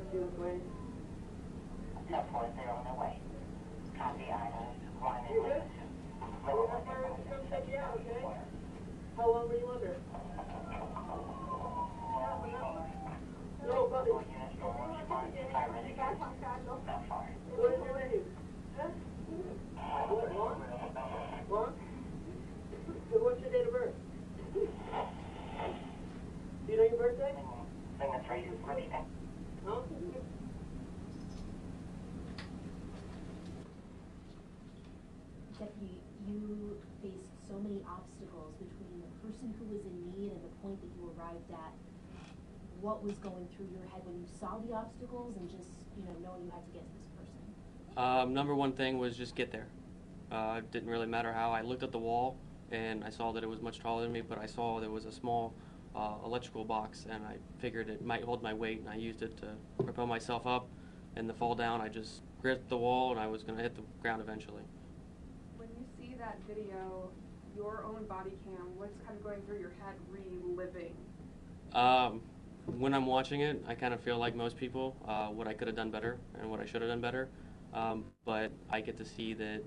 students waiting? 740 on their way. Copy item, one You good? We'll have fire to come check you out, okay? How long were you under? No, buddy. What is your name? Huh? What, Lon? Lon? So what's your date of birth? Do you know your birthday? Huh? Deputy, you faced so many obstacles between the person who was in need and the point that you arrived at. What was going through your head when you saw the obstacles and just, knowing you had to get to this person? Number one thing was just get there. It didn't really matter how. I looked at the wall and I saw that it was much taller than me, but I saw there was a small electrical box, and I figured it might hold my weight, and I used it to propel myself up. And the fall down, I just gripped the wall, and I was going to hit the ground eventually. When you see that video, your own body cam, what's kind of going through your head reliving? When I'm watching it, I kind of feel like most people, what I could have done better and what I should have done better. But I get to see that,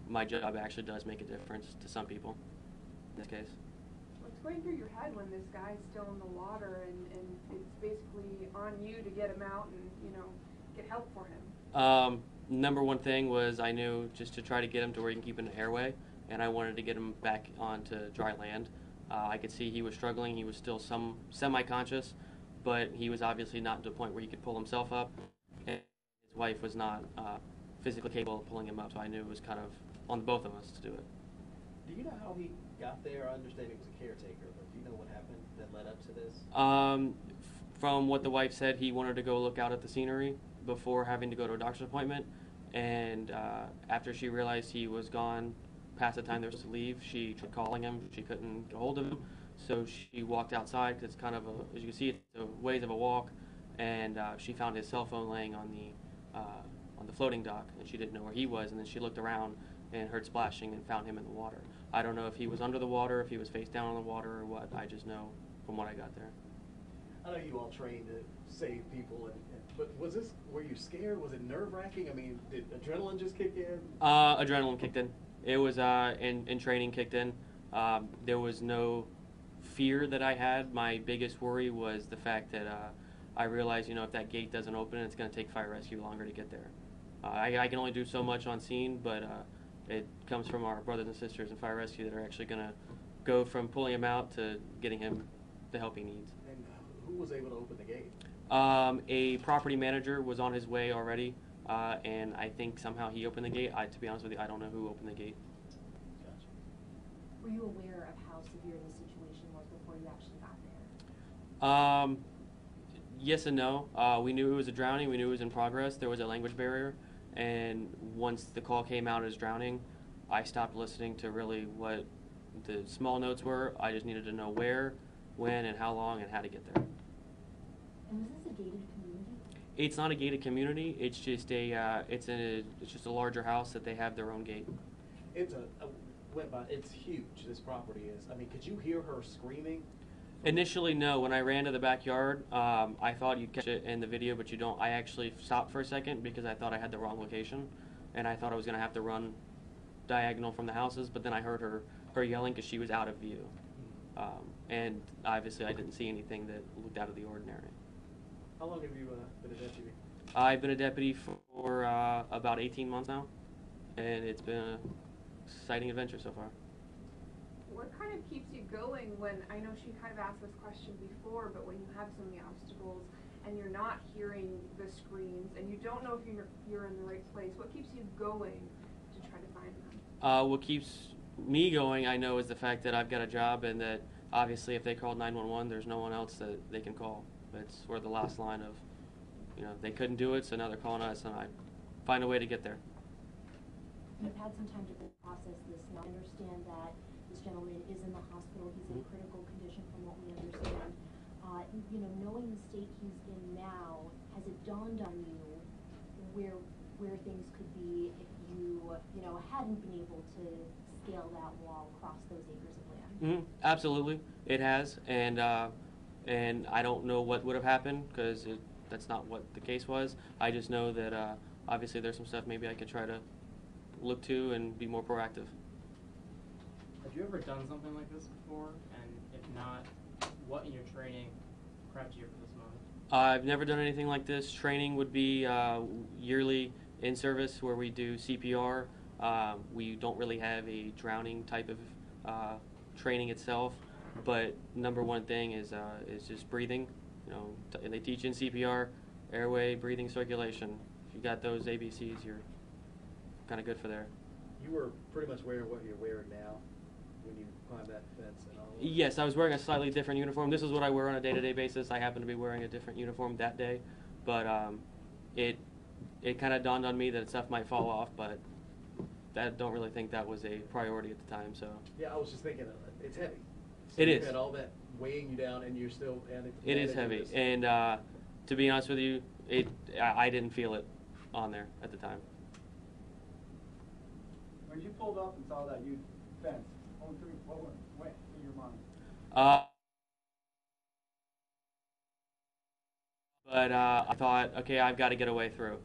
my job actually does make a difference to some people in this case. What's going through your head when this guy's still in the water and it's basically on you to get him out and, get help for him? Number one thing was I knew just to try to get him to where he can keep an airway, and I wanted to get him back onto dry land. I could see he was struggling. He was still semi-conscious, but he was obviously not to the point where he could pull himself up. And his wife was not physically capable of pulling him up, so I knew it was kind of on both of us to do it. Do you know how he got there? I understand he was a caretaker, but do you know what happened that led up to this? From what the wife said, he wanted to go look out at the scenery before having to go to a doctor's appointment, and after she realized he was gone past the time they were supposed to leave, she tried calling him. She couldn't get hold of him, so she walked outside, because it's kind of as you can see, it's a ways of a walk, and she found his cell phone laying on the floating dock, and she didn't know where he was, and then she looked around and heard splashing and found him in the water. I don't know if he was under the water, if he was face down on the water, or what. I just know from what I got there. I know you all trained to save people, but were you scared? Was it nerve-wracking? I mean, did adrenaline just kick in? Adrenaline kicked in. It was, in training kicked in. There was no fear that I had. My biggest worry was the fact that I realized, if that gate doesn't open, it's going to take fire rescue longer to get there. I can only do so much on scene, but it comes from our brothers and sisters in fire rescue that are actually going to go from pulling him out to getting him the help he needs. And who was able to open the gate? A property manager was on his way already, and I think somehow he opened the gate. To be honest with you, I don't know who opened the gate. Gotcha. Were you aware of how severe the situation was before you actually got there? Yes and no. We knew it was a drowning. We knew it was in progress. There was a language barrier. And once the call came out as drowning, I stopped listening to really what the small notes were. I just needed to know where, when, and how long, and how to get there. And was this a gated community? It's not a gated community. It's just it's just a larger house that they have their own gate. It's huge. This property is. I mean, could you hear her screaming? Initially, no. When I ran to the backyard, I thought you'd catch it in the video, but you don't. I actually stopped for a second because I thought I had the wrong location, and I thought I was going to have to run diagonal from the houses, but then I heard her yelling because she was out of view. And obviously I didn't see anything that looked out of the ordinary. How long have you been a deputy? I've been a deputy for about 18 months now, and it's been an exciting adventure so far. What kind of keeps you going when, I know she kind of asked this question before, but when you have so many obstacles and you're not hearing the screams and you don't know if you're in the right place, what keeps you going to try to find them? What keeps me going, I know, is the fact that I've got a job, and that obviously if they call 911, there's no one else that they can call. We're the last line of, they couldn't do it, so now they're calling us, and I find a way to get there. You've had some time to process this. Now I understand that this gentleman is in the hospital. He's in critical condition from what we understand. Knowing the state he's in now, has it dawned on you where things could be if you hadn't been able to scale that wall across those acres of land? Absolutely, it has, and I don't know what would have happened, because that's not what the case was. I just know that obviously there's some stuff maybe I could try to look to and be more proactive. Have you ever done something like this before? And if not, what in your training prepped you for this moment? I've never done anything like this. Training would be yearly in service where we do CPR. We don't really have a drowning type of training itself, but number one thing is just breathing. You know, and they teach in CPR, airway, breathing, circulation. If you got those ABCs, you're kind of good for there. You were pretty much wearing what you're wearing now when you climbed that fence and all that? Yes, I was wearing a slightly different uniform. This is what I wear on a day-to-day basis. I happen to be wearing a different uniform that day, but it kind of dawned on me that stuff might fall off, but I don't really think that was a priority at the time. So Yeah, I was just thinking, it's heavy. So It you is. had all that weighing you down, and you're still. And it is heavy, and to be honest with you, I didn't feel it on there at the time. When you pulled up and saw that youth fence, what went through your mind? But I thought, okay, I've got to get a way through.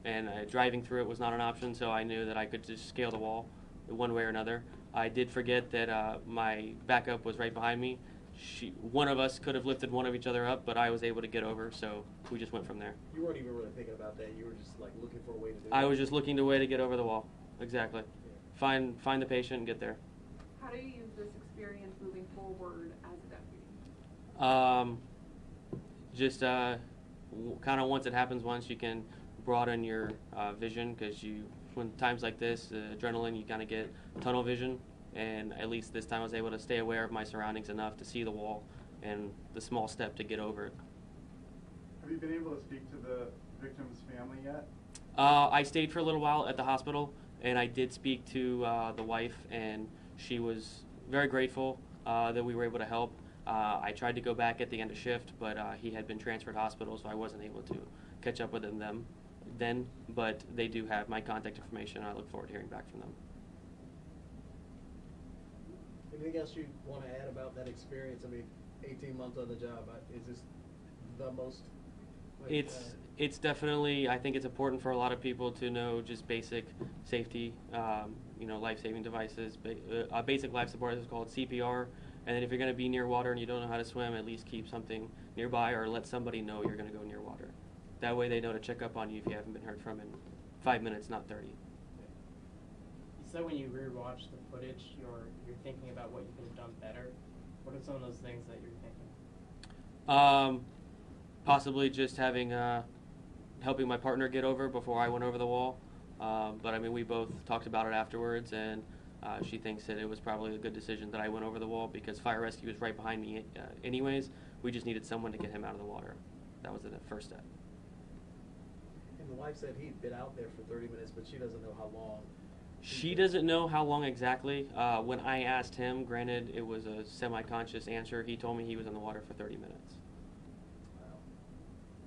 And driving through it was not an option, so I knew that I could just scale the wall one way or another. I did forget that my backup was right behind me. One of us could have lifted one of each other up, but I was able to get over, so we just went from there. You weren't even really thinking about that. You were just like looking for a way to do it. I was just looking to a way to get over the wall. Exactly. Yeah. Find the patient and get there. How do you use this experience moving forward as a deputy? Just kind of once it happens once, you can broaden your vision, because when times like this, adrenaline, you kind of get tunnel vision, and at least this time I was able to stay aware of my surroundings enough to see the wall and the small step to get over it. Have you been able to speak to the victim's family yet? I stayed for a little while at the hospital, and I did speak to the wife, and she was very grateful that we were able to help. I tried to go back at the end of shift, but he had been transferred to hospital, so I wasn't able to catch up with him then. But they do have my contact information, and I look forward to hearing back from them. Anything else you want to add about that experience? I mean, 18 months on the job, is this the most? It's definitely, I think it's important for a lot of people to know just basic safety, life-saving devices. Basic life support is called CPR. And then if you're going to be near water and you don't know how to swim, at least keep something nearby or let somebody know you're going to go near water. That way they know to check up on you if you haven't been heard from in 5 minutes, not 30. You said when you rewatch the footage, you're thinking about what you could have done better. What are some of those things that you're thinking? Possibly just helping my partner get over before I went over the wall. But I mean, we both talked about it afterwards, and she thinks that it was probably a good decision that I went over the wall, because fire rescue was right behind me anyways. We just needed someone to get him out of the water. That was the first step. And the wife said he'd been out there for 30 minutes, but she doesn't know how long. She doesn't know how long exactly. When I asked him, granted it was a semi-conscious answer, he told me he was in the water for 30 minutes. Wow.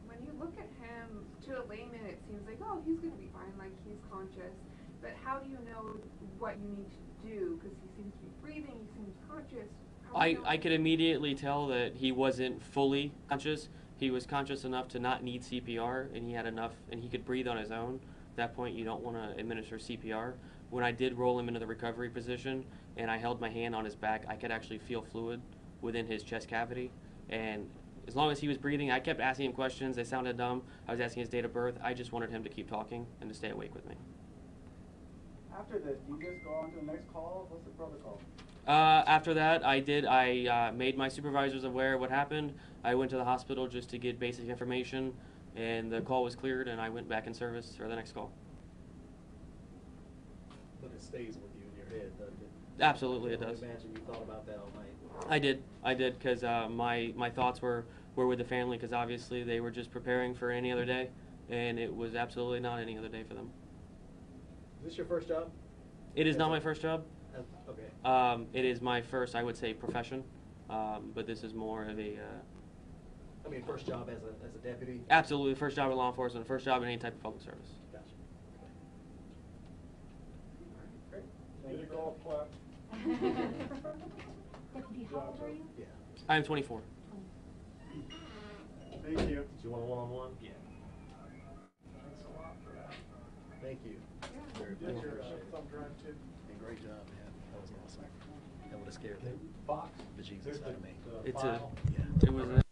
When you look at him, to a layman, it seems like, oh, he's going to be fine, like he's conscious. But how do you know what you need to do? Because he seems to be breathing, he seems conscious. I could immediately tell that he wasn't fully conscious. He was conscious enough to not need CPR, and he had enough, and he could breathe on his own. At that point, you don't want to administer CPR. When I did roll him into the recovery position and I held my hand on his back, I could actually feel fluid within his chest cavity. And as long as he was breathing, I kept asking him questions. They sounded dumb. I was asking his date of birth. I just wanted him to keep talking and to stay awake with me. After this, do you just go on to the next call? What's the protocol? After that, I made my supervisors aware of what happened. I went to the hospital just to get basic information, and the call was cleared, and I went back in service for the next call. But it stays with you in your head, doesn't it? Absolutely, it does. I imagine you thought about that all night. I did, because my thoughts were with the family, because obviously they were just preparing for any other day, and it was absolutely not any other day for them. Is this your first job? It is not my first job. Okay. It is my first, I would say, profession, but this is more of a... I mean, first job as a deputy? Absolutely, first job in law enforcement, first job in any type of public service. Gotcha. Great. Thank you. Golf clap. Deputy, how old are you? Yeah. I am 24. Thank you. Do you want a one-on-one? Yeah. Thanks a lot for that. Thank you. Very Did much your appreciated. thumb drive too? And great job, man. That was awesome. That would have scared the Box. bejesus out of me. It's file. Yeah. it was a